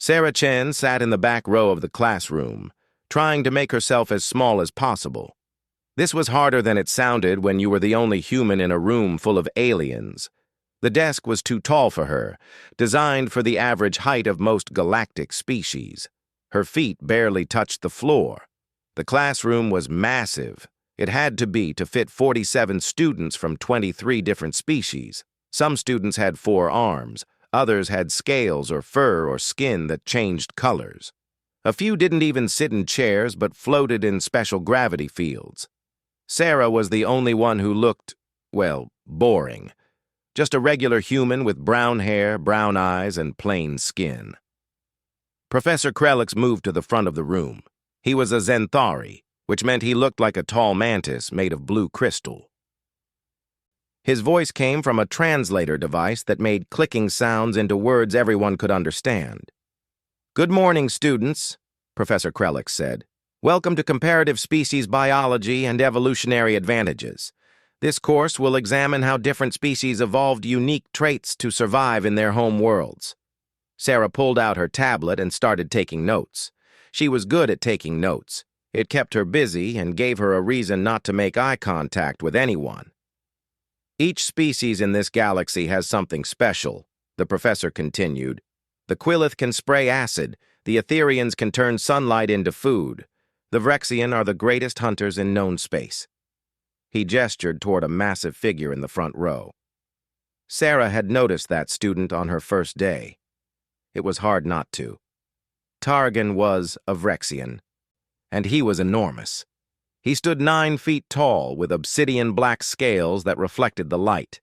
Sarah Chen sat in the back row of the classroom, trying to make herself as small as possible. This was harder than it sounded when you were the only human in a room full of aliens. The desk was too tall for her, designed for the average height of most galactic species. Her feet barely touched the floor. The classroom was massive. It had to be to fit 47 students from 23 different species. Some students had 4 arms. Others had scales or fur or skin that changed colors. A few didn't even sit in chairs but floated in special gravity fields. Sarah was the only one who looked, well, boring. Just a regular human with brown hair, brown eyes, and plain skin. Professor Krelix moved to the front of the room. He was a Zenthari, which meant he looked like a tall mantis made of blue crystal. His voice came from a translator device that made clicking sounds into words everyone could understand. "Good morning, students," Professor Krelix said. "Welcome to Comparative Species Biology and Evolutionary Advantages. This course will examine how different species evolved unique traits to survive in their home worlds." Sarah pulled out her tablet and started taking notes. She was good at taking notes. It kept her busy and gave her a reason not to make eye contact with anyone. "Each species in this galaxy has something special," the professor continued. "The Quillith can spray acid, the Etherians can turn sunlight into food. The Vrexian are the greatest hunters in known space." He gestured toward a massive figure in the front row. Sarah had noticed that student on her first day. It was hard not to. Targan was a Vrexian, and he was enormous. He stood 9 feet tall with obsidian black scales that reflected the light.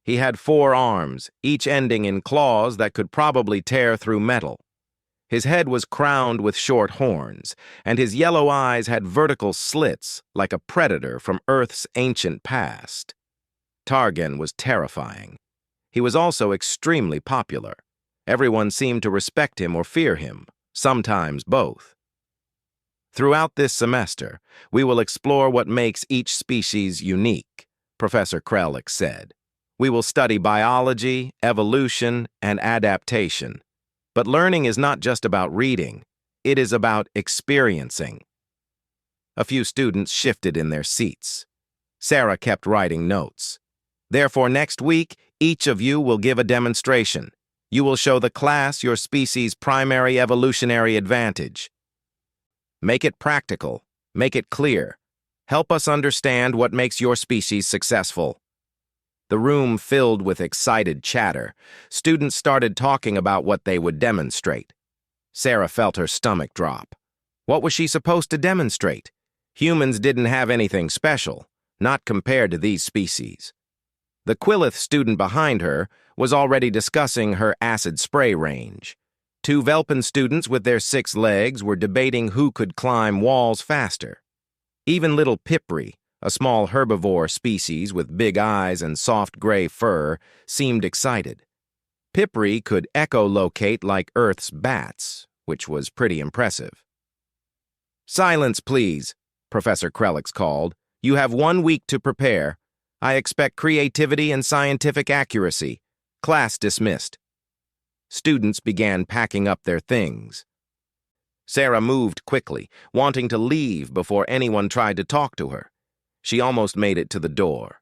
He had 4 arms, each ending in claws that could probably tear through metal. His head was crowned with short horns, and his yellow eyes had vertical slits like a predator from Earth's ancient past. Targan was terrifying. He was also extremely popular. Everyone seemed to respect him or fear him, sometimes both. "Throughout this semester, we will explore what makes each species unique," Professor Krelix said. "We will study biology, evolution, and adaptation. But learning is not just about reading. It is about experiencing." A few students shifted in their seats. Sarah kept writing notes. "Therefore, next week, each of you will give a demonstration. You will show the class your species' primary evolutionary advantage. Make it practical. Make it clear. Help us understand what makes your species successful." The room filled with excited chatter. Students started talking about what they would demonstrate. Sarah felt her stomach drop. What was she supposed to demonstrate? Humans didn't have anything special, not compared to these species. The Quillith student behind her was already discussing her acid spray range. 2 Velpan students with their 6 legs were debating who could climb walls faster. Even little Pipri, a small herbivore species with big eyes and soft gray fur, seemed excited. Pipri could echolocate like Earth's bats, which was pretty impressive. "Silence, please," Professor Krelix called. "You have 1 week to prepare. I expect creativity and scientific accuracy. Class dismissed." Students began packing up their things. Sarah moved quickly, wanting to leave before anyone tried to talk to her. She almost made it to the door.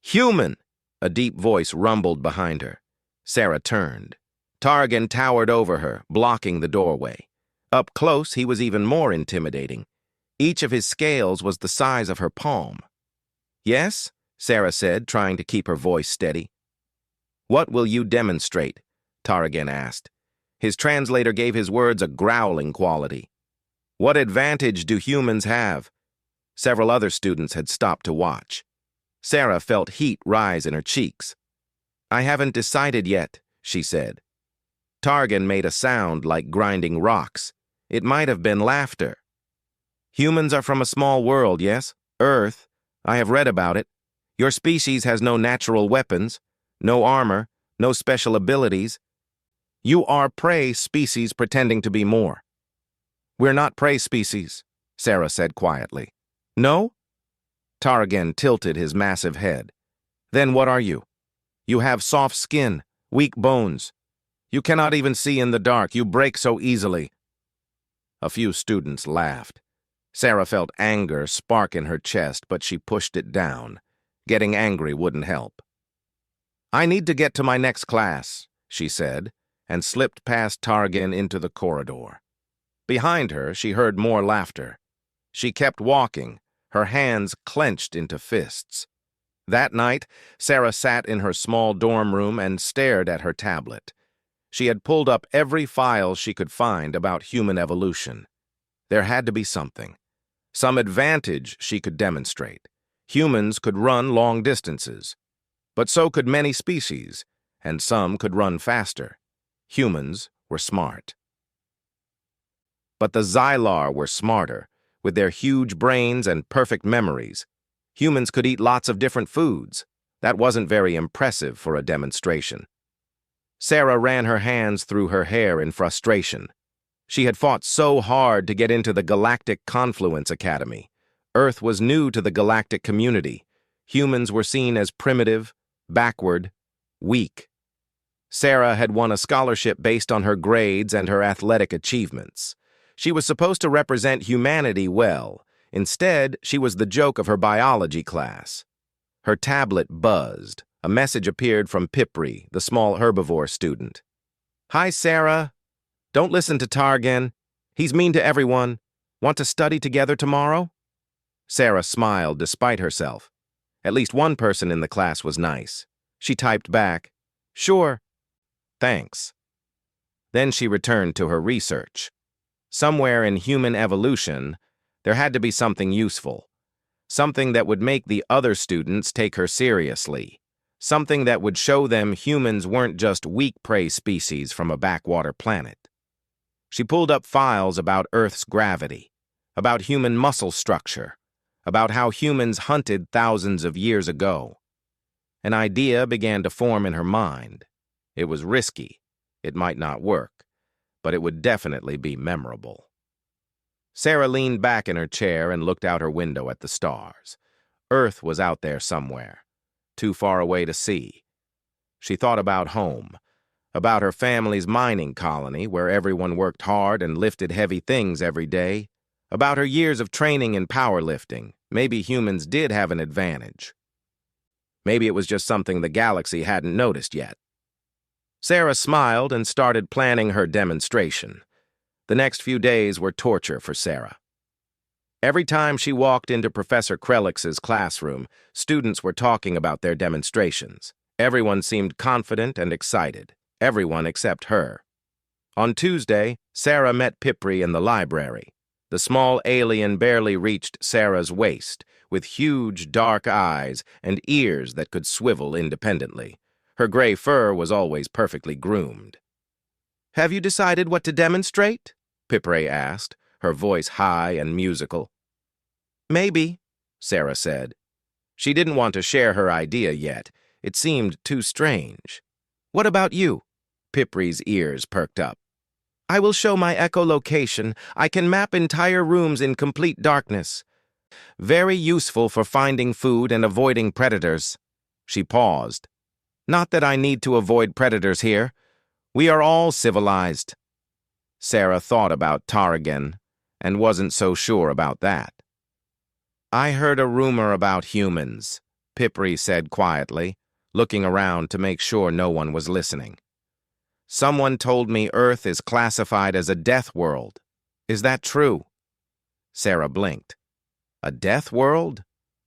"Human!" a deep voice rumbled behind her. Sarah turned. Targan towered over her, blocking the doorway. Up close, he was even more intimidating. Each of his scales was the size of her palm. "Yes?" Sarah said, trying to keep her voice steady. "What will you demonstrate?" Targan asked. His translator gave his words a growling quality. "What advantage do humans have?" Several other students had stopped to watch. Sarah felt heat rise in her cheeks. "I haven't decided yet," she said. Targan made a sound like grinding rocks. It might have been laughter. "Humans are from a small world, yes? Earth. I have read about it. Your species has no natural weapons, no armor, no special abilities. You are prey species pretending to be more." "We're not prey species," Sarah said quietly. "No?" Targan tilted his massive head. "Then what are you? You have soft skin, weak bones. You cannot even see in the dark. You break so easily." A few students laughed. Sarah felt anger spark in her chest, but she pushed it down. Getting angry wouldn't help. "I need to get to my next class," she said, and slipped past Targan into the corridor. Behind her, she heard more laughter. She kept walking, her hands clenched into fists. That night, Sarah sat in her small dorm room and stared at her tablet. She had pulled up every file she could find about human evolution. There had to be something. Some advantage she could demonstrate. Humans could run long distances. But so could many species, and some could run faster. Humans were smart. But the Xylar were smarter. With their huge brains and perfect memories, humans could eat lots of different foods. That wasn't very impressive for a demonstration. Sarah ran her hands through her hair in frustration. She had fought so hard to get into the Galactic Confluence Academy. Earth was new to the galactic community. Humans were seen as primitive, backward, weak. Sarah had won a scholarship based on her grades and her athletic achievements. She was supposed to represent humanity well. Instead, she was the joke of her biology class. Her tablet buzzed. A message appeared from Pipri, the small herbivore student. "Hi, Sarah. Don't listen to Targan. He's mean to everyone. Want to study together tomorrow?" Sarah smiled despite herself. At least one person in the class was nice. She typed back, "Sure. Thanks." Then she returned to her research. Somewhere in human evolution, there had to be something useful. Something that would make the other students take her seriously. Something that would show them humans weren't just weak prey species from a backwater planet. She pulled up files about Earth's gravity, about human muscle structure, about how humans hunted thousands of years ago. An idea began to form in her mind. It was risky. It might not work, but it would definitely be memorable. Sarah leaned back in her chair and looked out her window at the stars. Earth was out there somewhere, too far away to see. She thought about home, about her family's mining colony where everyone worked hard and lifted heavy things every day, about her years of training in powerlifting. Maybe humans did have an advantage. Maybe it was just something the galaxy hadn't noticed yet. Sarah smiled and started planning her demonstration. The next few days were torture for Sarah. Every time she walked into Professor Krelix's classroom, students were talking about their demonstrations. Everyone seemed confident and excited. Everyone except her. On Tuesday, Sarah met Pipri in the library. The small alien barely reached Sarah's waist, with huge, dark eyes and ears that could swivel independently. Her gray fur was always perfectly groomed. "Have you decided what to demonstrate?" Pipri asked, her voice high and musical. "Maybe," Sarah said. She didn't want to share her idea yet. It seemed too strange. "What about you?" Pipri's ears perked up. "I will show my echolocation. I can map entire rooms in complete darkness. Very useful for finding food and avoiding predators." She paused. "Not that I need to avoid predators here. We are all civilized." Sarah thought about Targan and wasn't so sure about that. "I heard a rumor about humans," Pipri said quietly, looking around to make sure no one was listening. "Someone told me Earth is classified as a death world. Is that true?" Sarah blinked. "A death world?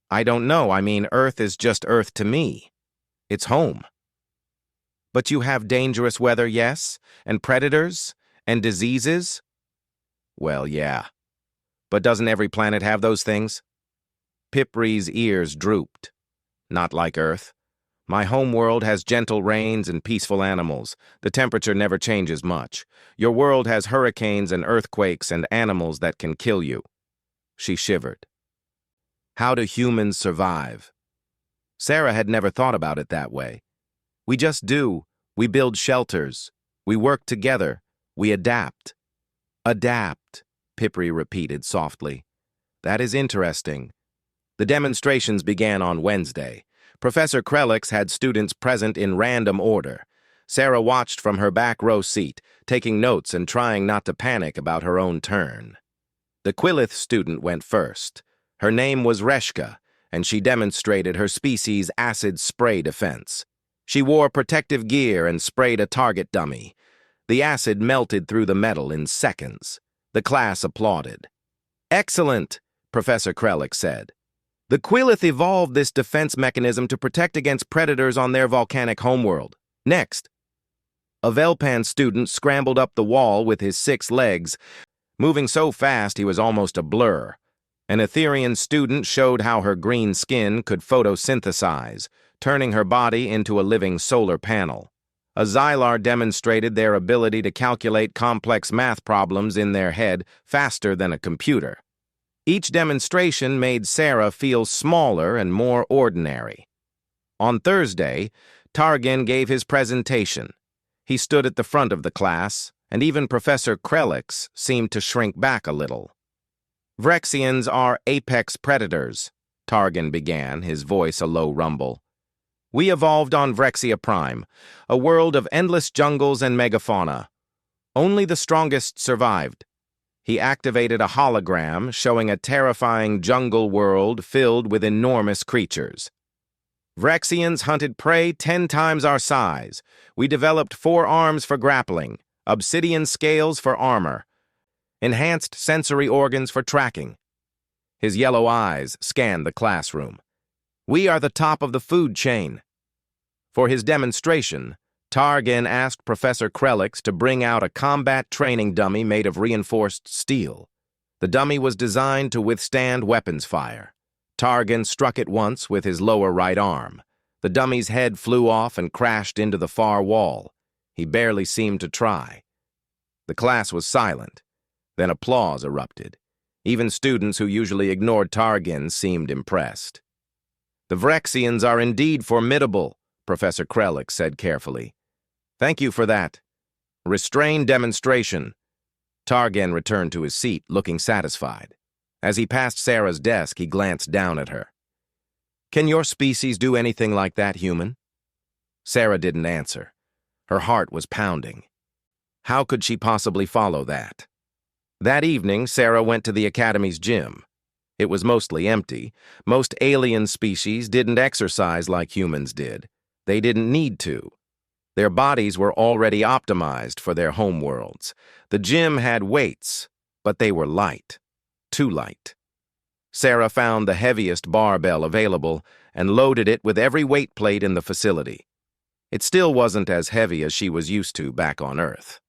I don't know. I mean, Earth is just Earth to me. It's home." "But you have dangerous weather, yes? And predators? And diseases?" "Well, yeah. But doesn't every planet have those things?" Pipri's ears drooped. "Not like Earth. My home world has gentle rains and peaceful animals. The temperature never changes much. Your world has hurricanes and earthquakes and animals that can kill you." She shivered. How do humans survive? Sarah had never thought about it that way. We just do. We build shelters. We work together. We adapt. Adapt, Pipri repeated softly. That is interesting. The demonstrations began on Wednesday. Professor Krelix had students present in random order. Sarah watched from her back row seat, taking notes and trying not to panic about her own turn. The Quillith student went first. Her name was Reshka, and she demonstrated her species' acid spray defense. She wore protective gear and sprayed a target dummy. The acid melted through the metal in seconds. The class applauded. "Excellent," Professor Krellick said. "The Quillith evolved this defense mechanism to protect against predators on their volcanic homeworld. Next." A Velpan student scrambled up the wall with his 6 legs, moving so fast he was almost a blur. An Etherian student showed how her green skin could photosynthesize, turning her body into a living solar panel. A Xylar demonstrated their ability to calculate complex math problems in their head faster than a computer. Each demonstration made Sarah feel smaller and more ordinary. On Thursday, Targan gave his presentation. He stood at the front of the class, and even Professor Krellick seemed to shrink back a little. "Vrexians are apex predators," Targan began, his voice a low rumble. "We evolved on Vrexia Prime, a world of endless jungles and megafauna. Only the strongest survived." He activated a hologram showing a terrifying jungle world filled with enormous creatures. "Vrexians hunted prey 10 times our size. We developed 4 arms for grappling, obsidian scales for armor, enhanced sensory organs for tracking." His yellow eyes scanned the classroom. "We are the top of the food chain." For his demonstration, Targan asked Professor Krellick to bring out a combat training dummy made of reinforced steel. The dummy was designed to withstand weapons fire. Targan struck it once with his lower right arm. The dummy's head flew off and crashed into the far wall. He barely seemed to try. The class was silent. Then applause erupted. Even students who usually ignored Targan seemed impressed. "The Vrexians are indeed formidable," Professor Krellick said carefully. "Thank you for that. Restrained demonstration." Targan returned to his seat, looking satisfied. As he passed Sarah's desk, he glanced down at her. "Can your species do anything like that, human?" Sarah didn't answer. Her heart was pounding. How could she possibly follow that? That evening, Sarah went to the Academy's gym. It was mostly empty. Most alien species didn't exercise like humans did. They didn't need to. Their bodies were already optimized for their homeworlds. The gym had weights, but they were light. Too light. Sarah found the heaviest barbell available and loaded it with every weight plate in the facility. It still wasn't as heavy as she was used to back on Earth.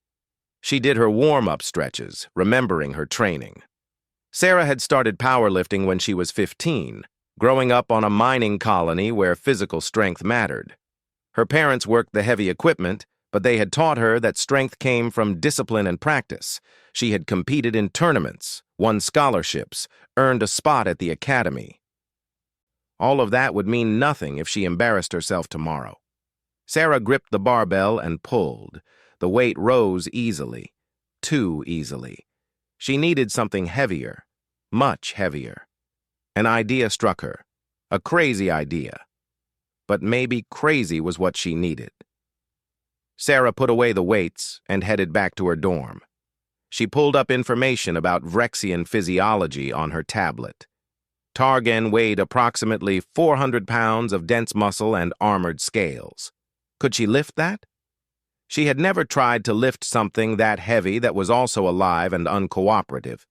She did her warm-up stretches, remembering her training. Sarah had started powerlifting when she was 15, growing up on a mining colony where physical strength mattered. Her parents worked the heavy equipment, but they had taught her that strength came from discipline and practice. She had competed in tournaments, won scholarships, earned a spot at the academy. All of that would mean nothing if she embarrassed herself tomorrow. Sarah gripped the barbell and pulled. The weight rose easily, too easily. She needed something heavier, much heavier. An idea struck her, a crazy idea. But maybe crazy was what she needed. Sarah put away the weights and headed back to her dorm. She pulled up information about Vrexian physiology on her tablet. Targan weighed approximately 400 pounds of dense muscle and armored scales. Could she lift that? She had never tried to lift something that heavy that was also alive and uncooperative,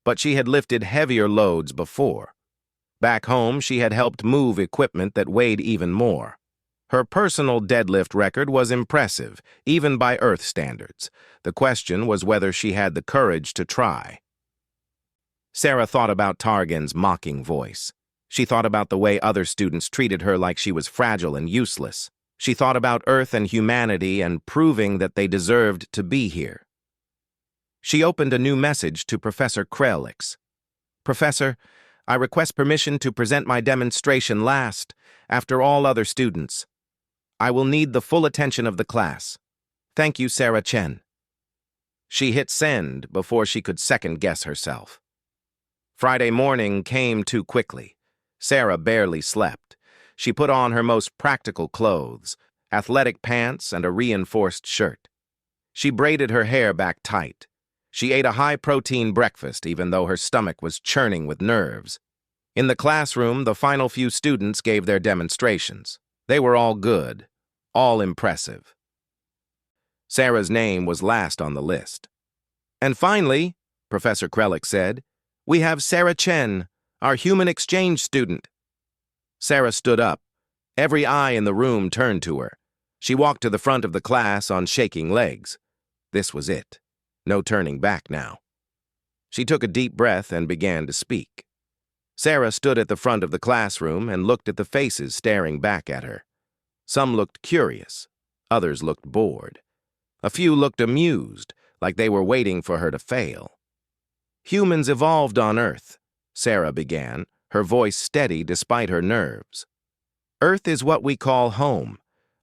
but she had lifted heavier loads before. Back home, she had helped move equipment that weighed even more. Her personal deadlift record was impressive, even by Earth standards. The question was whether she had the courage to try. Sarah thought about Targan's mocking voice. She thought about the way other students treated her like she was fragile and useless. She thought about Earth and humanity and proving that they deserved to be here. She opened a new message to Professor Krellick. "Professor, I request permission to present my demonstration last, after all other students. I will need the full attention of the class. Thank you, Sarah Chen." She hit send before she could second-guess herself. Friday morning came too quickly. Sarah barely slept. She put on her most practical clothes, athletic pants, and a reinforced shirt. She braided her hair back tight. She ate a high-protein breakfast, even though her stomach was churning with nerves. In the classroom, the final few students gave their demonstrations. They were all good, all impressive. Sarah's name was last on the list. And finally, Professor Krellick said, we have Sarah Chen, our human exchange student. Sarah stood up. Every eye in the room turned to her. She walked to the front of the class on shaking legs. This was it. No turning back now. She took a deep breath and began to speak. Sarah stood at the front of the classroom and looked at the faces staring back at her. Some looked curious. Others looked bored. A few looked amused, like they were waiting for her to fail. Humans evolved on Earth, Sarah began, her voice steady despite her nerves. Earth is what we call home,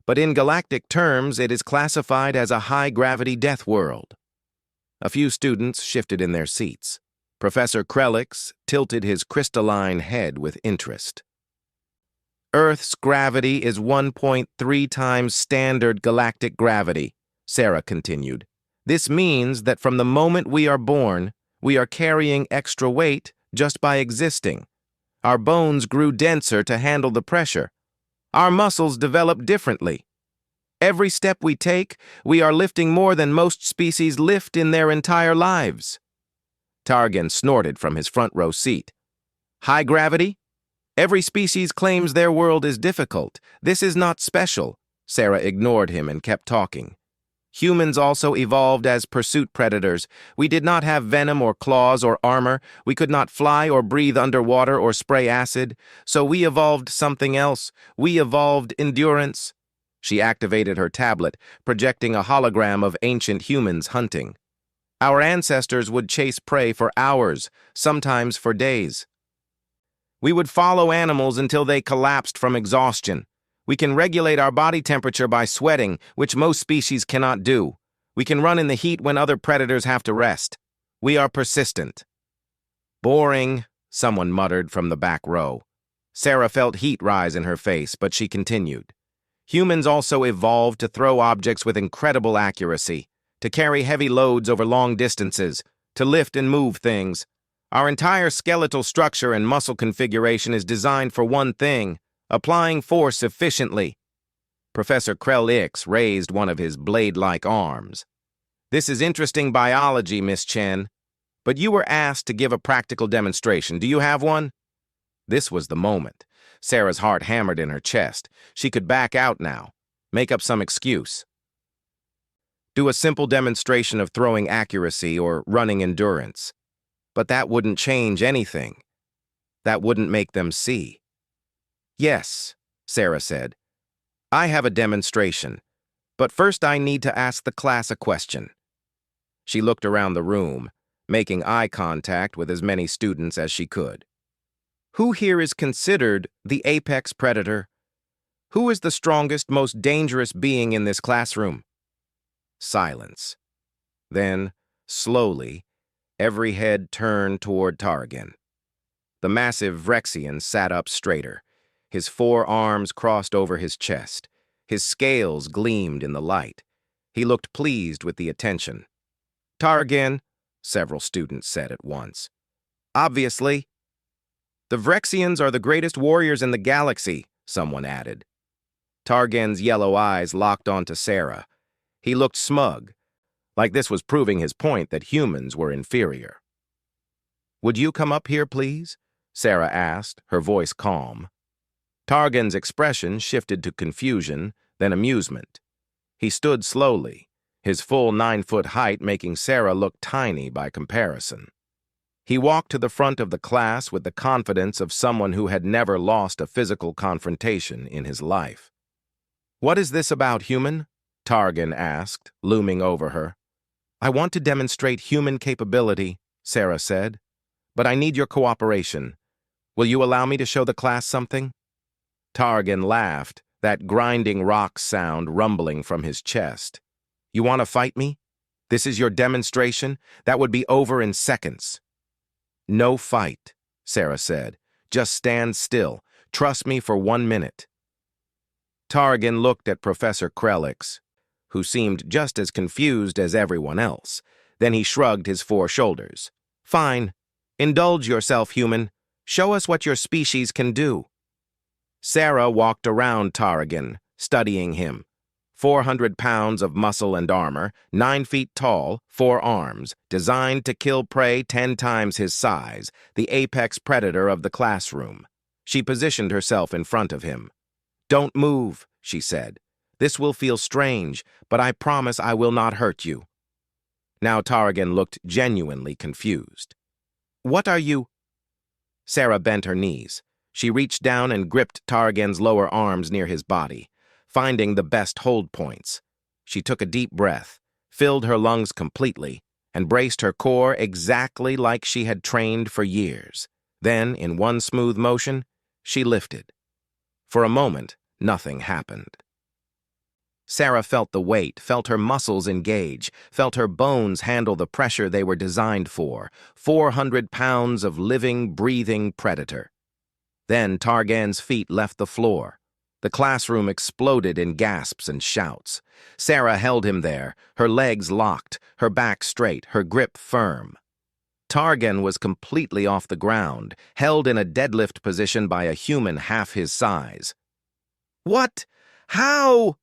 but in galactic terms it is classified as a high-gravity death world. A few students shifted in their seats. Professor Krellick tilted his crystalline head with interest. Earth's gravity is 1.3 times standard galactic gravity, Sarah continued. This means that from the moment we are born, we are carrying extra weight just by existing. Our bones grew denser to handle the pressure. Our muscles developed differently. Every step we take, we are lifting more than most species lift in their entire lives. Targan snorted from his front row seat. High gravity? Every species claims their world is difficult. This is not special. Sarah ignored him and kept talking. Humans also evolved as pursuit predators. We did not have venom or claws or armor. We could not fly or breathe underwater or spray acid. So we evolved something else. We evolved endurance. She activated her tablet, projecting a hologram of ancient humans hunting. Our ancestors would chase prey for hours, sometimes for days. We would follow animals until they collapsed from exhaustion. We can regulate our body temperature by sweating, which most species cannot do. We can run in the heat when other predators have to rest. We are persistent. Boring, someone muttered from the back row. Sarah felt heat rise in her face, but she continued. Humans also evolved to throw objects with incredible accuracy, to carry heavy loads over long distances, to lift and move things. Our entire skeletal structure and muscle configuration is designed for one thing: applying force efficiently. Professor Krellick raised one of his blade-like arms. This is interesting biology, Miss Chen. But you were asked to give a practical demonstration. Do you have one? This was the moment. Sarah's heart hammered in her chest. She could back out now, make up some excuse. Do a simple demonstration of throwing accuracy or running endurance. But that wouldn't change anything. That wouldn't make them see. Yes, Sarah said. I have a demonstration, but first I need to ask the class a question. She looked around the room, making eye contact with as many students as she could. Who here is considered the apex predator? Who is the strongest, most dangerous being in this classroom? Silence. Then, slowly, every head turned toward Targan. The massive Vrexian sat up straighter. His forearms crossed over his chest. His scales gleamed in the light. He looked pleased with the attention. Targan, several students said at once. Obviously. The Vrexians are the greatest warriors in the galaxy, someone added. Targan's yellow eyes locked onto Sarah. He looked smug, like this was proving his point that humans were inferior. Would you come up here, please? Sarah asked, her voice calm. Targan's expression shifted to confusion, then amusement. He stood slowly, his full 9-foot height making Sarah look tiny by comparison. He walked to the front of the class with the confidence of someone who had never lost a physical confrontation in his life. What is this about, human? Targan asked, looming over her. I want to demonstrate human capability, Sarah said, but I need your cooperation. Will you allow me to show the class something? Targan laughed, that grinding rock sound rumbling from his chest. You want to fight me? This is your demonstration? That would be over in seconds. No fight, Sarah said. Just stand still. Trust me for 1 minute. Targan looked at Professor Krelix, who seemed just as confused as everyone else. Then he shrugged his 4 shoulders. Fine. Indulge yourself, human. Show us what your species can do. Sarah walked around Targan, studying him. 400 pounds of muscle and armor, 9 feet tall, 4 arms, designed to kill prey 10 times his size, the apex predator of the classroom. She positioned herself in front of him. Don't move, she said. This will feel strange, but I promise I will not hurt you. Now Targan looked genuinely confused. What are you? Sarah bent her knees. She reached down and gripped Targan's lower arms near his body, finding the best hold points. She took a deep breath, filled her lungs completely, and braced her core exactly like she had trained for years. Then, in one smooth motion, she lifted. For a moment, nothing happened. Sarah felt the weight, felt her muscles engage, felt her bones handle the pressure they were designed for. 400 pounds of living, breathing predator. Then Targan's feet left the floor. The classroom exploded in gasps and shouts. Sarah held him there, her legs locked, her back straight, her grip firm. Targan was completely off the ground, held in a deadlift position by a human half his size. What? How?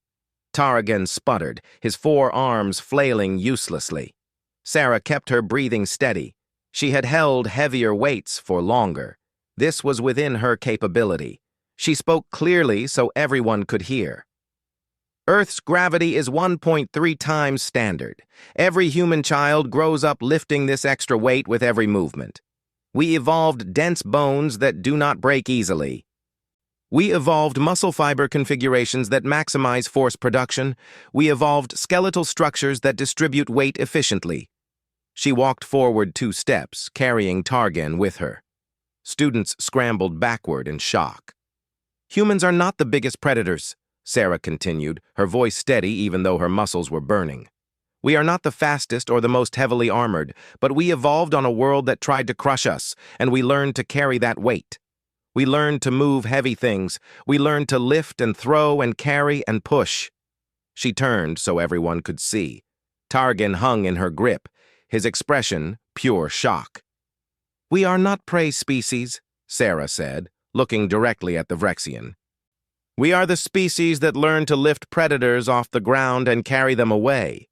Targan sputtered, his 4 arms flailing uselessly. Sarah kept her breathing steady. She had held heavier weights for longer. This was within her capability. She spoke clearly so everyone could hear. Earth's gravity is 1.3 times standard. Every human child grows up lifting this extra weight with every movement. We evolved dense bones that do not break easily. We evolved muscle fiber configurations that maximize force production. We evolved skeletal structures that distribute weight efficiently. She walked forward 2 steps, carrying Targan with her. Students scrambled backward in shock. Humans are not the biggest predators, Sarah continued, her voice steady even though her muscles were burning. We are not the fastest or the most heavily armored, but we evolved on a world that tried to crush us, and we learned to carry that weight. We learned to move heavy things. We learned to lift and throw and carry and push. She turned so everyone could see. Targan hung in her grip, his expression pure shock. We are not prey species, Sarah said, looking directly at the Vrexian. We are the species that learn to lift predators off the ground and carry them away.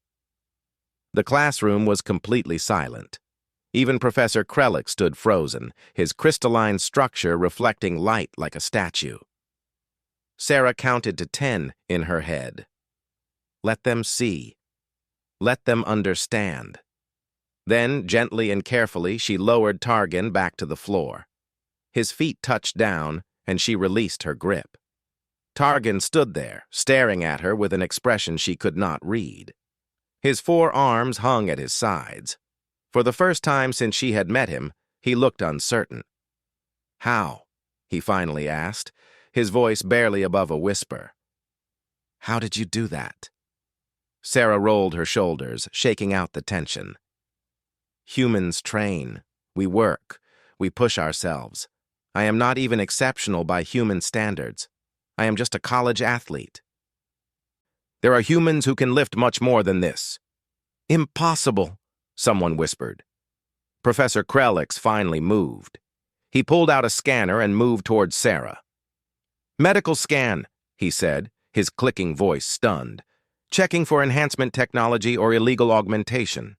The classroom was completely silent. Even Professor Krelix stood frozen, his crystalline structure reflecting light like a statue. Sarah counted to 10 in her head. Let them see. Let them understand. Then, gently and carefully, she lowered Targan back to the floor. His feet touched down, and she released her grip. Targan stood there, staring at her with an expression she could not read. His 4 arms hung at his sides. For the first time since she had met him, he looked uncertain. How? He finally asked, his voice barely above a whisper. How did you do that? Sarah rolled her shoulders, shaking out the tension. Humans train. We work. We push ourselves. I am not even exceptional by human standards. I am just a college athlete. There are humans who can lift much more than this. Impossible, someone whispered. Professor Krelix finally moved. He pulled out a scanner and moved towards Sarah. Medical scan, he said, his clicking voice stunned. Checking for enhancement technology or illegal augmentation.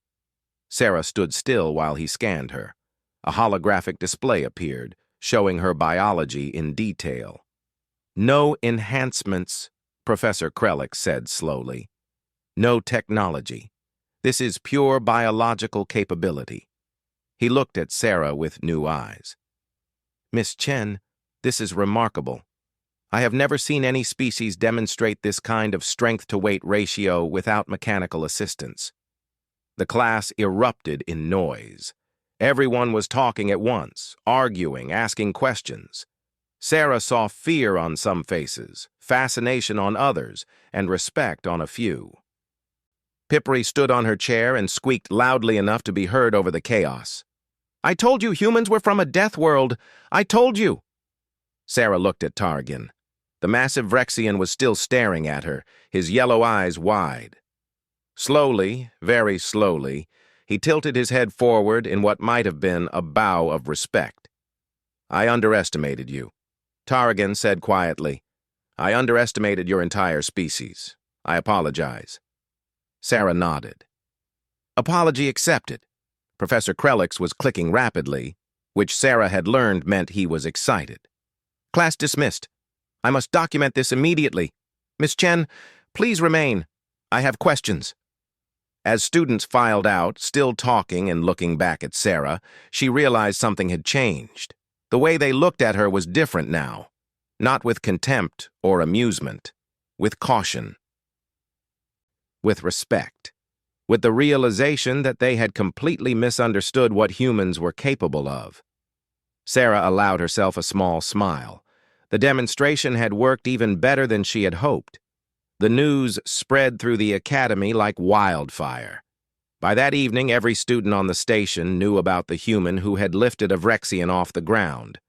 Sarah stood still while he scanned her. A holographic display appeared, showing her biology in detail. No enhancements, Professor Krelix said slowly. No technology. This is pure biological capability. He looked at Sarah with new eyes. Miss Chen, this is remarkable. I have never seen any species demonstrate this kind of strength-to-weight ratio without mechanical assistance. The class erupted in noise. Everyone was talking at once, arguing, asking questions. Sarah saw fear on some faces, fascination on others, and respect on a few. Pipri stood on her chair and squeaked loudly enough to be heard over the chaos. I told you humans were from a death world. I told you. Sarah looked at Targan. The massive Vrexian was still staring at her, his yellow eyes wide. Slowly, very slowly, he tilted his head forward in what might have been a bow of respect. "I underestimated you," Tarragon said quietly. "I underestimated your entire species. I apologize." Sarah nodded. Apology accepted. Professor Krelix was clicking rapidly, which Sarah had learned meant he was excited. "Class dismissed. I must document this immediately. Miss Chen, please remain. I have questions." As students filed out, still talking and looking back at Sarah, she realized something had changed. The way they looked at her was different now. Not with contempt or amusement, with caution. With respect. With the realization that they had completely misunderstood what humans were capable of. Sarah allowed herself a small smile. The demonstration had worked even better than she had hoped. The news spread through the academy like wildfire. By that evening, every student on the station knew about the human who had lifted a Vrexian off the ground.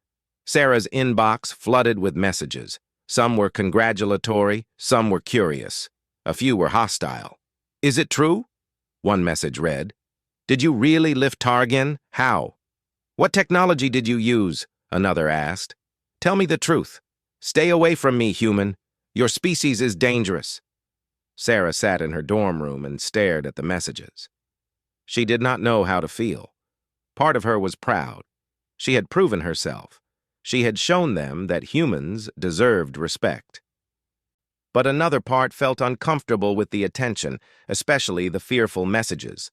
Sarah's inbox flooded with messages. Some were congratulatory, some were curious. A few were hostile. "Is it true?" one message read. "Did you really lift Tarragon? How?" "What technology did you use?" another asked. "Tell me the truth. Stay away from me, human. Your species is dangerous." Sarah sat in her dorm room and stared at the messages. She did not know how to feel. Part of her was proud. She had proven herself. She had shown them that humans deserved respect. But another part felt uncomfortable with the attention, especially the fearful messages.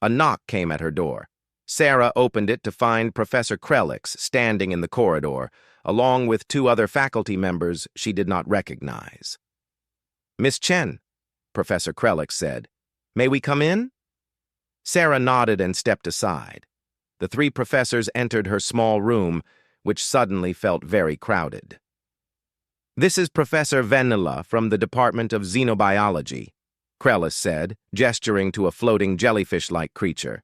A knock came at her door. Sarah opened it to find Professor Krelix standing in the corridor, along with two other faculty members she did not recognize. "Miss Chen," Professor Krelix said, "may we come in?" Sarah nodded and stepped aside. The three professors entered her small room, which suddenly felt very crowded. "This is Professor Vanilla from the Department of Xenobiology," Krellis said, gesturing to a floating jellyfish-like creature.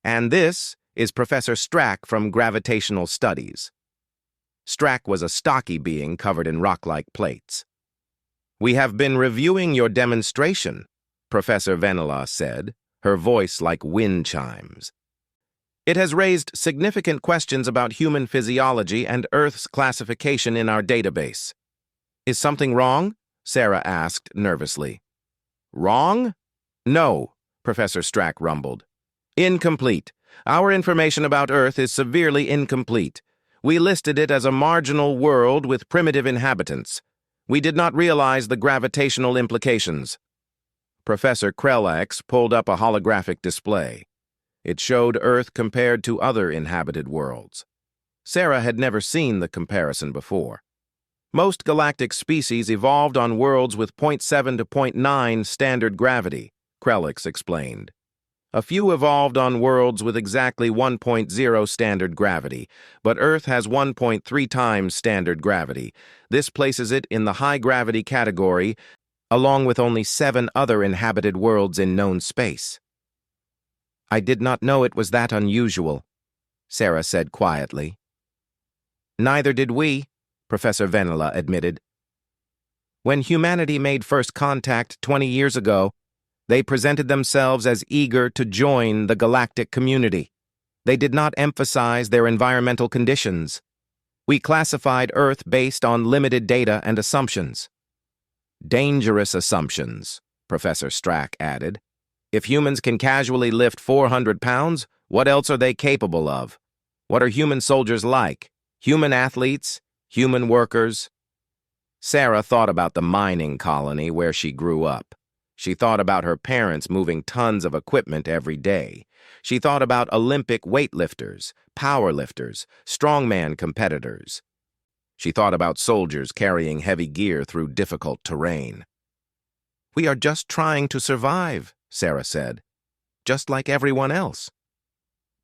"And this is Professor Strack from Gravitational Studies." Strack was a stocky being covered in rock-like plates. "We have been reviewing your demonstration," Professor Vanilla said, her voice like wind chimes. "It has raised significant questions about human physiology and Earth's classification in our database." "Is something wrong?" Sarah asked nervously. "Wrong? No," Professor Strack rumbled. "Incomplete. Our information about Earth is severely incomplete. We listed it as a marginal world with primitive inhabitants. We did not realize the gravitational implications." Professor Krelax pulled up a holographic display. It showed Earth compared to other inhabited worlds. Sarah had never seen the comparison before. Most galactic species evolved on worlds with 0.7 to 0.9 standard gravity, Krelix explained. A few evolved on worlds with exactly 1.0 standard gravity, but Earth has 1.3 times standard gravity. This places it in the high-gravity category, along with only 7 other inhabited worlds in known space. "I did not know it was that unusual," Sarah said quietly. "Neither did we," Professor Vanilla admitted. "When humanity made first contact 20 years ago, they presented themselves as eager to join the galactic community. They did not emphasize their environmental conditions. We classified Earth based on limited data and assumptions." "Dangerous assumptions," Professor Strack added. "If humans can casually lift 400 pounds, what else are they capable of? What are human soldiers like? Human athletes? Human workers?" Sarah thought about the mining colony where she grew up. She thought about her parents moving tons of equipment every day. She thought about Olympic weightlifters, powerlifters, strongman competitors. She thought about soldiers carrying heavy gear through difficult terrain. "We are just trying to survive," Sarah said. "Just like everyone else."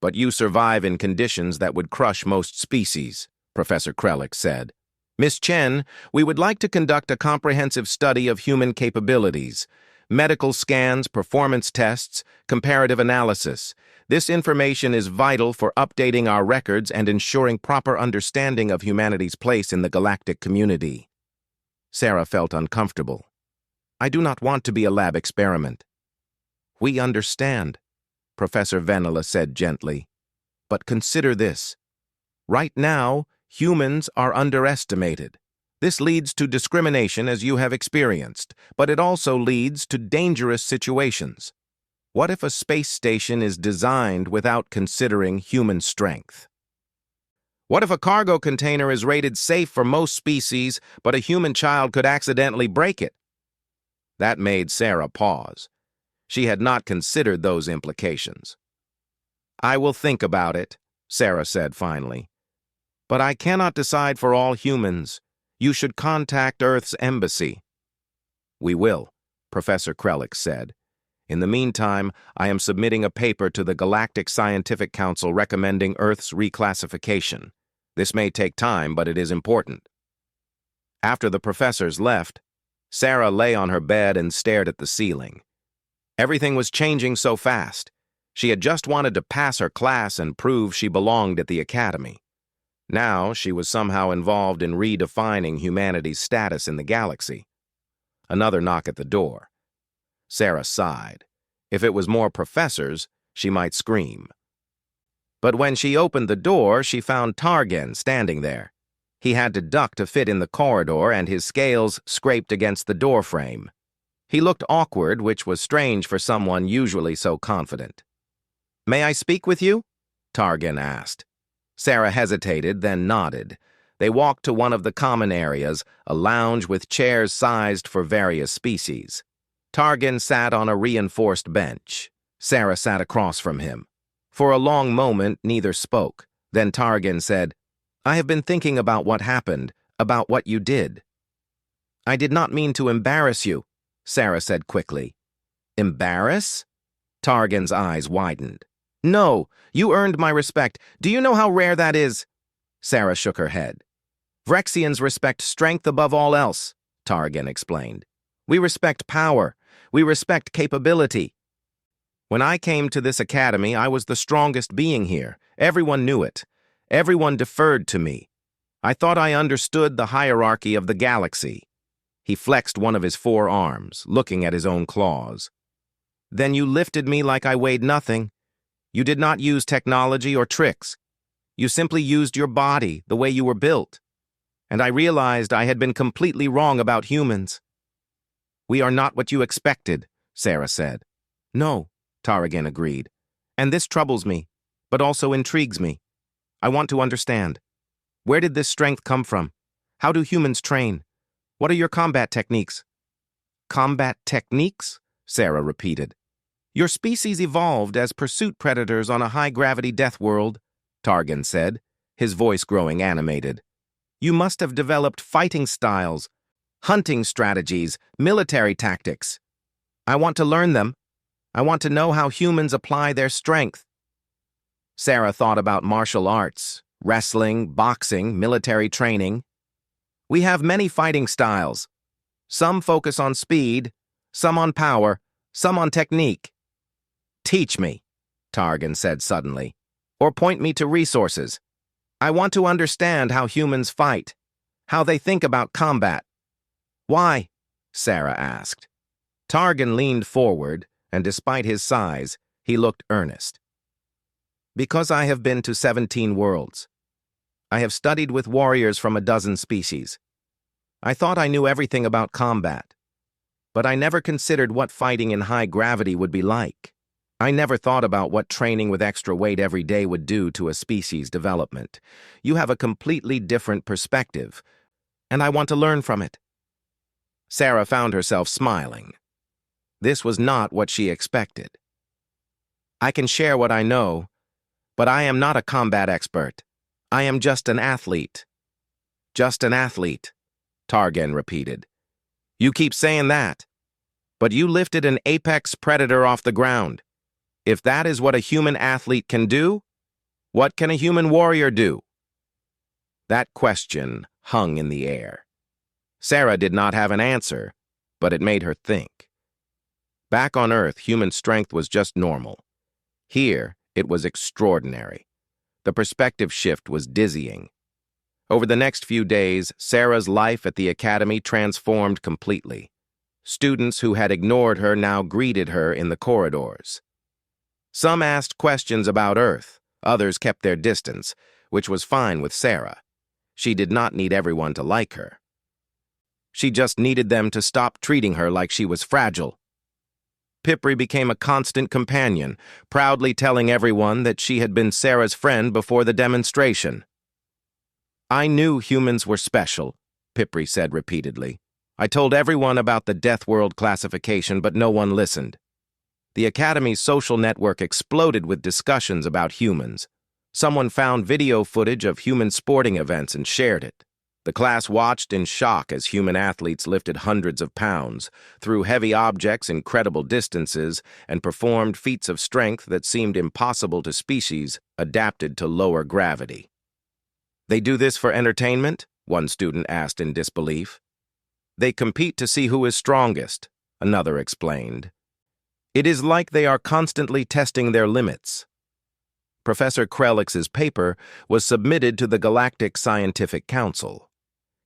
"But you survive in conditions that would crush most species," Professor Krelix said. "Miss Chen, we would like to conduct a comprehensive study of human capabilities. Medical scans, performance tests, comparative analysis. This information is vital for updating our records and ensuring proper understanding of humanity's place in the galactic community." Sarah felt uncomfortable. I do not want to be a lab experiment. We understand, Professor Venela said gently. But consider this. Right now, humans are underestimated. This leads to discrimination as you have experienced, but it also leads to dangerous situations. What if a space station is designed without considering human strength? What if a cargo container is rated safe for most species, but a human child could accidentally break it? That made Sarah pause. She had not considered those implications. I will think about it, Sarah said finally. But I cannot decide for all humans. You should contact Earth's embassy. We will, Professor Krellick said. In the meantime, I am submitting a paper to the Galactic Scientific Council recommending Earth's reclassification. This may take time, but it is important. After the professors left, Sarah lay on her bed and stared at the ceiling. Everything was changing so fast. She had just wanted to pass her class and prove she belonged at the academy. Now she was somehow involved in redefining humanity's status in the galaxy. Another knock at the door. Sarah sighed. If it was more professors, she might scream. But when she opened the door, she found Targan standing there. He had to duck to fit in the corridor, and his scales scraped against the doorframe. He looked awkward, which was strange for someone usually so confident. May I speak with you? Targan asked. Sarah hesitated, then nodded. They walked to one of the common areas, a lounge with chairs sized for various species. Targan sat on a reinforced bench. Sarah sat across from him. For a long moment, neither spoke. Then Targan said, I have been thinking about what happened, about what you did. I did not mean to embarrass you, Sarah said quickly. Embarrass? Targan's eyes widened. No, you earned my respect. Do you know how rare that is? Sarah shook her head. Vrexians respect strength above all else, Targan explained. We respect power. We respect capability. When I came to this academy, I was the strongest being here. Everyone knew it. Everyone deferred to me. I thought I understood the hierarchy of the galaxy. He flexed one of his 4 arms, looking at his own claws. Then you lifted me like I weighed nothing. You did not use technology or tricks. You simply used your body, the way you were built. And I realized I had been completely wrong about humans. We are not what you expected, Sarah said. No, Targan agreed. And this troubles me, but also intrigues me. I want to understand. Where did this strength come from? How do humans train? What are your combat techniques? Combat techniques? Sarah repeated. Your species evolved as pursuit predators on a high-gravity death world, Targan said, his voice growing animated. You must have developed fighting styles, hunting strategies, military tactics. I want to learn them. I want to know how humans apply their strength. Sarah thought about martial arts, wrestling, boxing, military training. We have many fighting styles. Some focus on speed, some on power, some on technique. Teach me, Targan said suddenly, or point me to resources. I want to understand how humans fight, how they think about combat. Why? Sarah asked. Targan leaned forward, and despite his size, he looked earnest. Because I have been to 17 worlds. I have studied with warriors from a dozen species. I thought I knew everything about combat, but I never considered what fighting in high gravity would be like. I never thought about what training with extra weight every day would do to a species' development. You have a completely different perspective, and I want to learn from it. Sarah found herself smiling. This was not what she expected. I can share what I know, but I am not a combat expert. I am just an athlete. Just an athlete, Targan repeated. You keep saying that, but you lifted an apex predator off the ground. If that is what a human athlete can do, what can a human warrior do? That question hung in the air. Sarah did not have an answer, but it made her think. Back on Earth, human strength was just normal. Here, it was extraordinary. The perspective shift was dizzying. Over the next few days, Sarah's life at the academy transformed completely. Students who had ignored her now greeted her in the corridors. Some asked questions about Earth, others kept their distance, which was fine with Sarah. She did not need everyone to like her. She just needed them to stop treating her like she was fragile. Pipri became a constant companion, proudly telling everyone that she had been Sarah's friend before the demonstration. "I knew humans were special," Pipri said repeatedly. "I told everyone about the Death World classification, but no one listened." The Academy's social network exploded with discussions about humans. Someone found video footage of human sporting events and shared it. The class watched in shock as human athletes lifted hundreds of pounds, threw heavy objects incredible distances, and performed feats of strength that seemed impossible to species adapted to lower gravity. "They do this for entertainment?" one student asked in disbelief. "They compete to see who is strongest," another explained. "It is like they are constantly testing their limits." Professor Krelix's paper was submitted to the Galactic Scientific Council.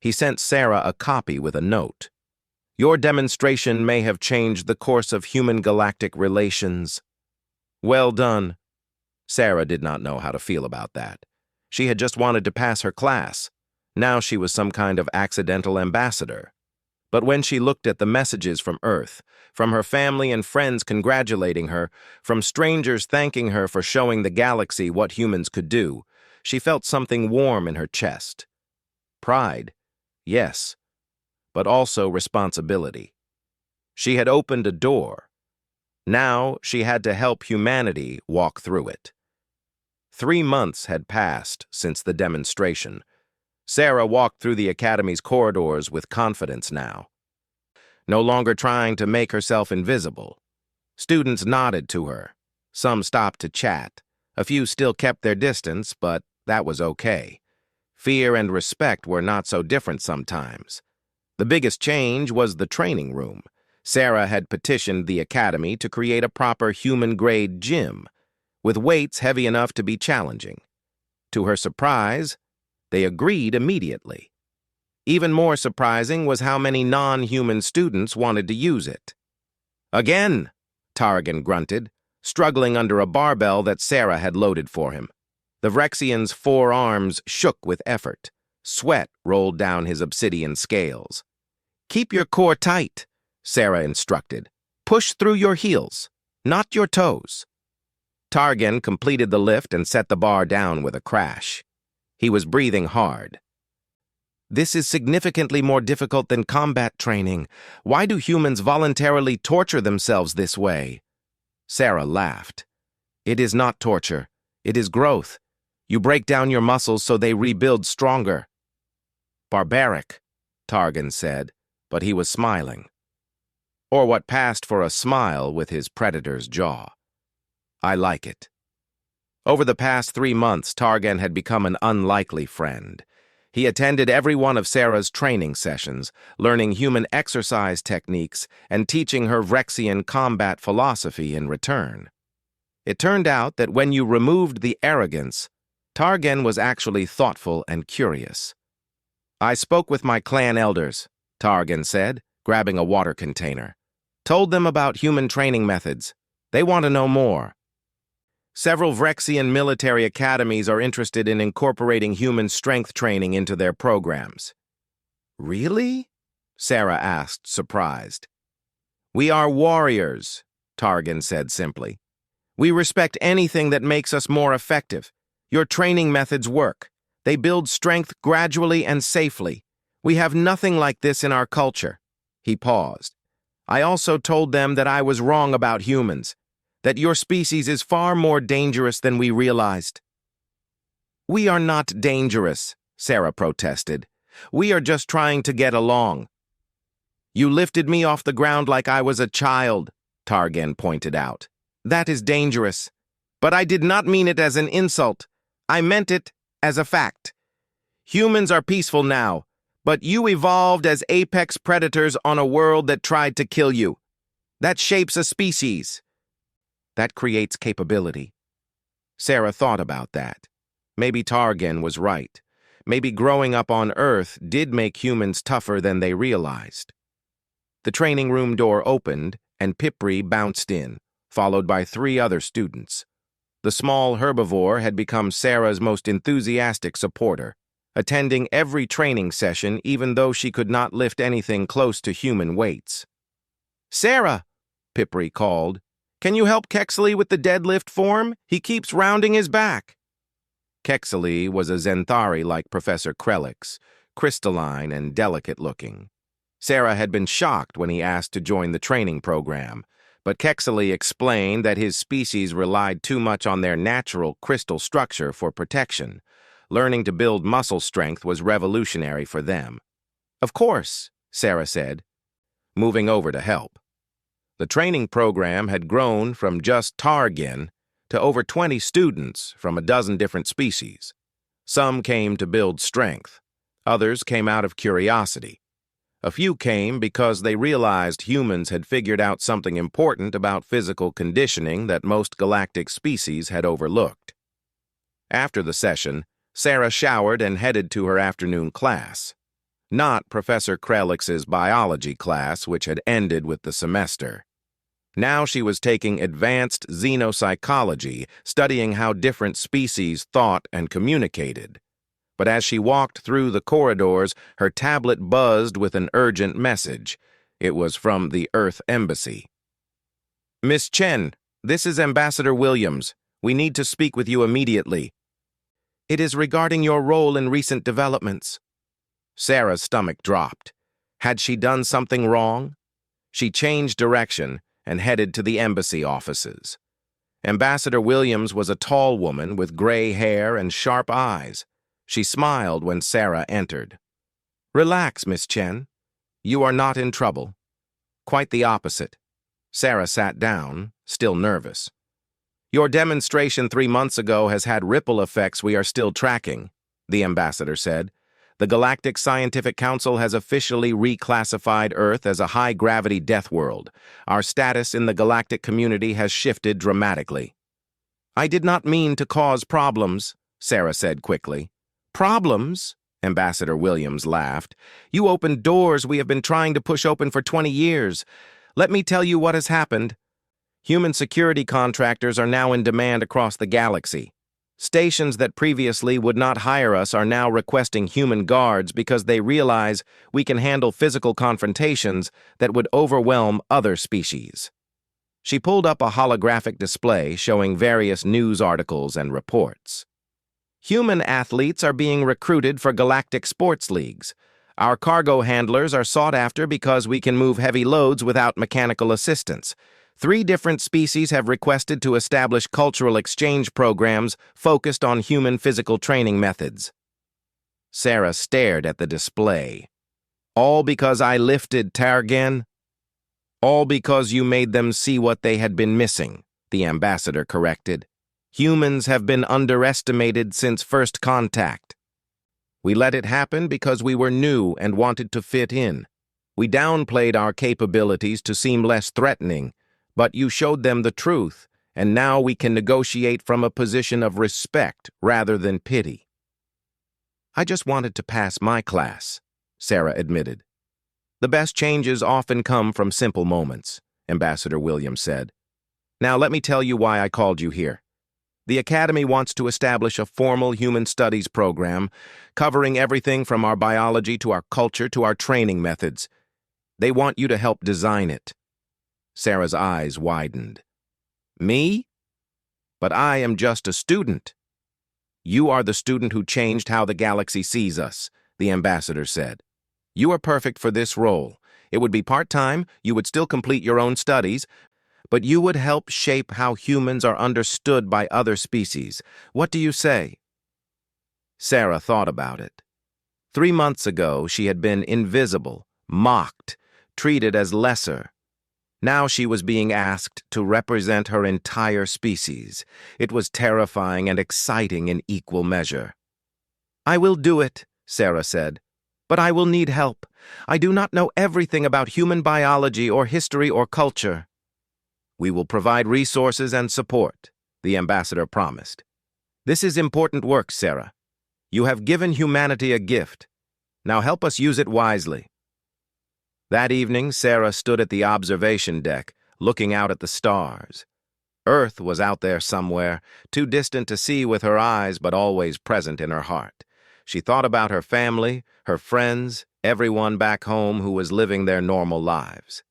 He sent Sarah a copy with a note. "Your demonstration may have changed the course of human-galactic relations." Well done. Sarah did not know how to feel about that. She had just wanted to pass her class. Now she was some kind of accidental ambassador. But when she looked at the messages from Earth, from her family and friends congratulating her, from strangers thanking her for showing the galaxy what humans could do, she felt something warm in her chest. Pride, yes, but also responsibility. She had opened a door. Now she had to help humanity walk through it. 3 months had passed since the demonstration. Sarah walked through the Academy's corridors with confidence now, no longer trying to make herself invisible. Students nodded to her. Some stopped to chat. A few still kept their distance, but that was okay. Fear and respect were not so different sometimes. The biggest change was the training room. Sarah had petitioned the Academy to create a proper human-grade gym, with weights heavy enough to be challenging. To her surprise, they agreed immediately. Even more surprising was how many non-human students wanted to use it. "Again," Targan grunted, struggling under a barbell that Sarah had loaded for him. The Vrexian's 4 arms shook with effort. Sweat rolled down his obsidian scales. "Keep your core tight," Sarah instructed. "Push through your heels, not your toes." Targan completed the lift and set the bar down with a crash. He was breathing hard. "This is significantly more difficult than combat training. Why do humans voluntarily torture themselves this way?" Sarah laughed. "It is not torture. It is growth. You break down your muscles so they rebuild stronger." "Barbaric," Targan said, but he was smiling. Or what passed for a smile with his predator's jaw. "I like it." Over the past 3 months, Targan had become an unlikely friend. He attended every one of Sarah's training sessions, learning human exercise techniques and teaching her Vrexian combat philosophy in return. It turned out that when you removed the arrogance, Targan was actually thoughtful and curious. "I spoke with my clan elders," Targan said, grabbing a water container. "Told them about human training methods. They want to know more. Several Vrexian military academies are interested in incorporating human strength training into their programs." "Really?" Sarah asked, surprised. "We are warriors," Targan said simply. "We respect anything that makes us more effective. Your training methods work. They build strength gradually and safely. We have nothing like this in our culture." He paused. "I also told them that I was wrong about humans, that your species is far more dangerous than we realized." "We are not dangerous," Sarah protested. "We are just trying to get along." "You lifted me off the ground like I was a child," Targan pointed out. "That is dangerous. But I did not mean it as an insult. I meant it as a fact. Humans are peaceful now, but you evolved as apex predators on a world that tried to kill you. That shapes a species. That creates capability." Sarah thought about that. Maybe Targan was right. Maybe growing up on Earth did make humans tougher than they realized. The training room door opened, and Pipri bounced in, followed by 3 other students. The small herbivore had become Sarah's most enthusiastic supporter, attending every training session even though she could not lift anything close to human weights. "Sarah," Pipri called, "can you help Kexley with the deadlift form? He keeps rounding his back." Kexley was a Zenthari like Professor Krelix, crystalline and delicate-looking. Sarah had been shocked when he asked to join the training program, but Kexley explained that his species relied too much on their natural crystal structure for protection. Learning to build muscle strength was revolutionary for them. "Of course," Sarah said, moving over to help. The training program had grown from just Targin to over 20 students from a dozen different species. Some came to build strength. Others came out of curiosity. A few came because they realized humans had figured out something important about physical conditioning that most galactic species had overlooked. After the session, Sarah showered and headed to her afternoon class. Not Professor Krelix's biology class, which had ended with the semester. Now she was taking advanced xenopsychology, studying how different species thought and communicated. But as she walked through the corridors, her tablet buzzed with an urgent message. It was from the Earth Embassy. "Miss Chen, this is Ambassador Williams. We need to speak with you immediately. It is regarding your role in recent developments." Sarah's stomach dropped. Had she done something wrong? She changed direction and headed to the embassy offices. Ambassador Williams was a tall woman with gray hair and sharp eyes. She smiled when Sarah entered. "Relax, Miss Chen. You are not in trouble." Quite the opposite. Sarah sat down, still nervous. "Your demonstration 3 months ago has had ripple effects we are still tracking," the ambassador said. "The Galactic Scientific Council has officially reclassified Earth as a high-gravity death world. Our status in the galactic community has shifted dramatically." "I did not mean to cause problems," Sarah said quickly. "Problems?" Ambassador Williams laughed. "You opened doors we have been trying to push open for 20 years. Let me tell you what has happened. Human security contractors are now in demand across the galaxy. Stations that previously would not hire us are now requesting human guards because they realize we can handle physical confrontations that would overwhelm other species." She pulled up a holographic display showing various news articles and reports. "Human athletes are being recruited for galactic sports leagues. Our cargo handlers are sought after because we can move heavy loads without mechanical assistance. 3 different species have requested to establish cultural exchange programs focused on human physical training methods." Sarah stared at the display. "All because I lifted Targan?" "All because you made them see what they had been missing," the ambassador corrected. "Humans have been underestimated since first contact. We let it happen because we were new and wanted to fit in. We downplayed our capabilities to seem less threatening, but you showed them the truth, and now we can negotiate from a position of respect rather than pity." "I just wanted to pass my class," Sarah admitted. "The best changes often come from simple moments," Ambassador Williams said. "Now let me tell you why I called you here. The Academy wants to establish a formal human studies program covering everything from our biology to our culture to our training methods. They want you to help design it." Sarah's eyes widened. "Me? But I am just a student." "You are the student who changed how the galaxy sees us," the ambassador said. "You are perfect for this role. It would be part-time, you would still complete your own studies, but you would help shape how humans are understood by other species. What do you say?" Sarah thought about it. 3 months ago, she had been invisible, mocked, treated as lesser. Now she was being asked to represent her entire species. It was terrifying and exciting in equal measure. "I will do it," Sarah said, "but I will need help. I do not know everything about human biology or history or culture." "We will provide resources and support," the ambassador promised. "This is important work, Sarah. You have given humanity a gift. Now help us use it wisely." That evening, Sarah stood at the observation deck, looking out at the stars. Earth was out there somewhere, too distant to see with her eyes but always present in her heart. She thought about her family, her friends, everyone back home who was living their normal lives.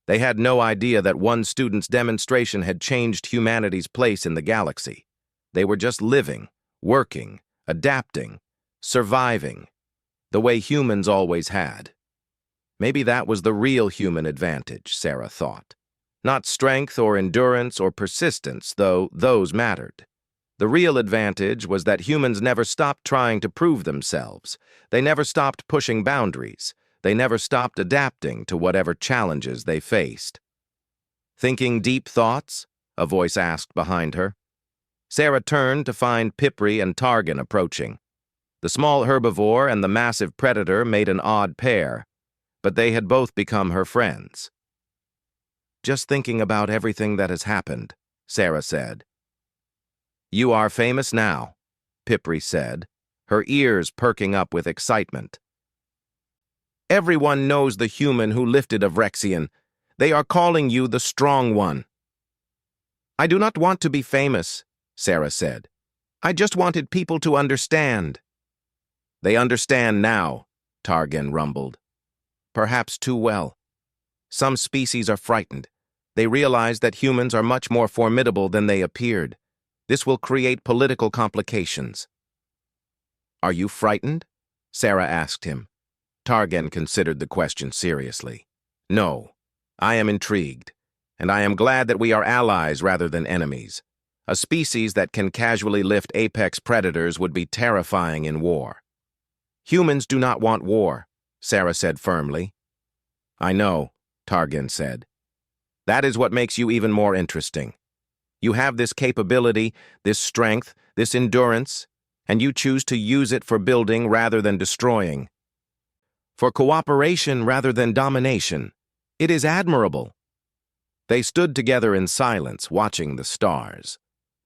They had no idea that one student's demonstration had changed humanity's place in the galaxy. They were just living, working, adapting, surviving, the way humans always had. Maybe that was the real human advantage, Sarah thought. Not strength or endurance or persistence, though those mattered. The real advantage was that humans never stopped trying to prove themselves. They never stopped pushing boundaries. They never stopped adapting to whatever challenges they faced. "Thinking deep thoughts?" a voice asked behind her. Sarah turned to find Pipri and Targan approaching. The small herbivore and the massive predator made an odd pair, but they had both become her friends. "Just thinking about everything that has happened," Sarah said. "You are famous now," Pipri said, her ears perking up with excitement. "Everyone knows the human who lifted Avrexian. They are calling you the Strong One." "I do not want to be famous," Sarah said. "I just wanted people to understand." "They understand now," Targan rumbled. "Perhaps too well. Some species are frightened. They realize that humans are much more formidable than they appeared. This will create political complications." "Are you frightened?" Sarah asked him. Targan considered the question seriously. "No, I am intrigued, and I am glad that we are allies rather than enemies. A species that can casually lift apex predators would be terrifying in war." "Humans do not want war," Sarah said firmly. "I know," Targan said. "That is what makes you even more interesting. You have this capability, this strength, this endurance, and you choose to use it for building rather than destroying. For cooperation rather than domination. It is admirable." They stood together in silence, watching the stars.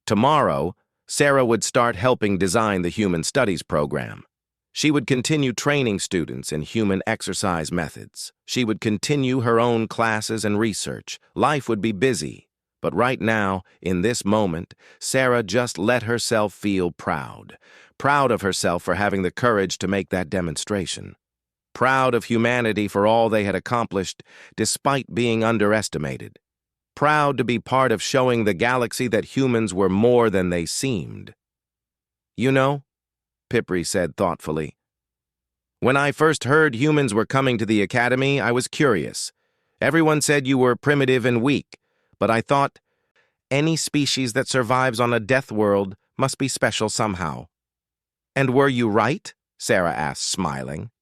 Tomorrow, Sarah would start helping design the Human Studies program. She would continue training students in human exercise methods. She would continue her own classes and research. Life would be busy. But right now, in this moment, Sarah just let herself feel proud. Proud of herself for having the courage to make that demonstration. Proud of humanity for all they had accomplished, despite being underestimated. Proud to be part of showing the galaxy that humans were more than they seemed. "You know," Pipri said thoughtfully, "when I first heard humans were coming to the academy, I was curious. Everyone said you were primitive and weak, but I thought, any species that survives on a death world must be special somehow." "And were you right?" Sarah asked, smiling.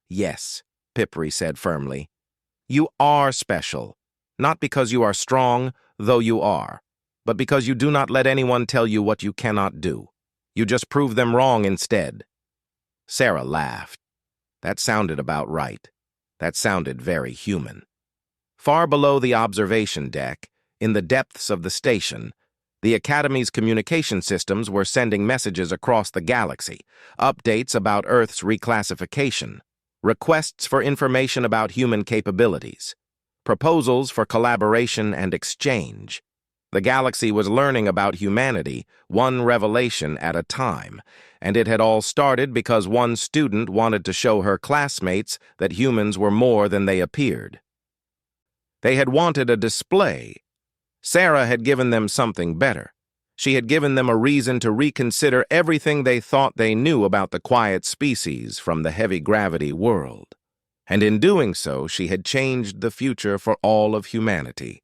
"Yes," Pipri said firmly. "You are special, not because you are strong, though you are, but because you do not let anyone tell you what you cannot do. You just prove them wrong instead." Sarah laughed. That sounded about right. That sounded very human. Far below the observation deck, in the depths of the station, the Academy's communication systems were sending messages across the galaxy, updates about Earth's reclassification, requests for information about human capabilities, proposals for collaboration and exchange. The galaxy was learning about humanity, one revelation at a time, and it had all started because one student wanted to show her classmates that humans were more than they appeared. They had wanted a display. Sarah had given them something better. She had given them a reason to reconsider everything they thought they knew about the quiet species from the heavy-gravity world. And in doing so, she had changed the future for all of humanity.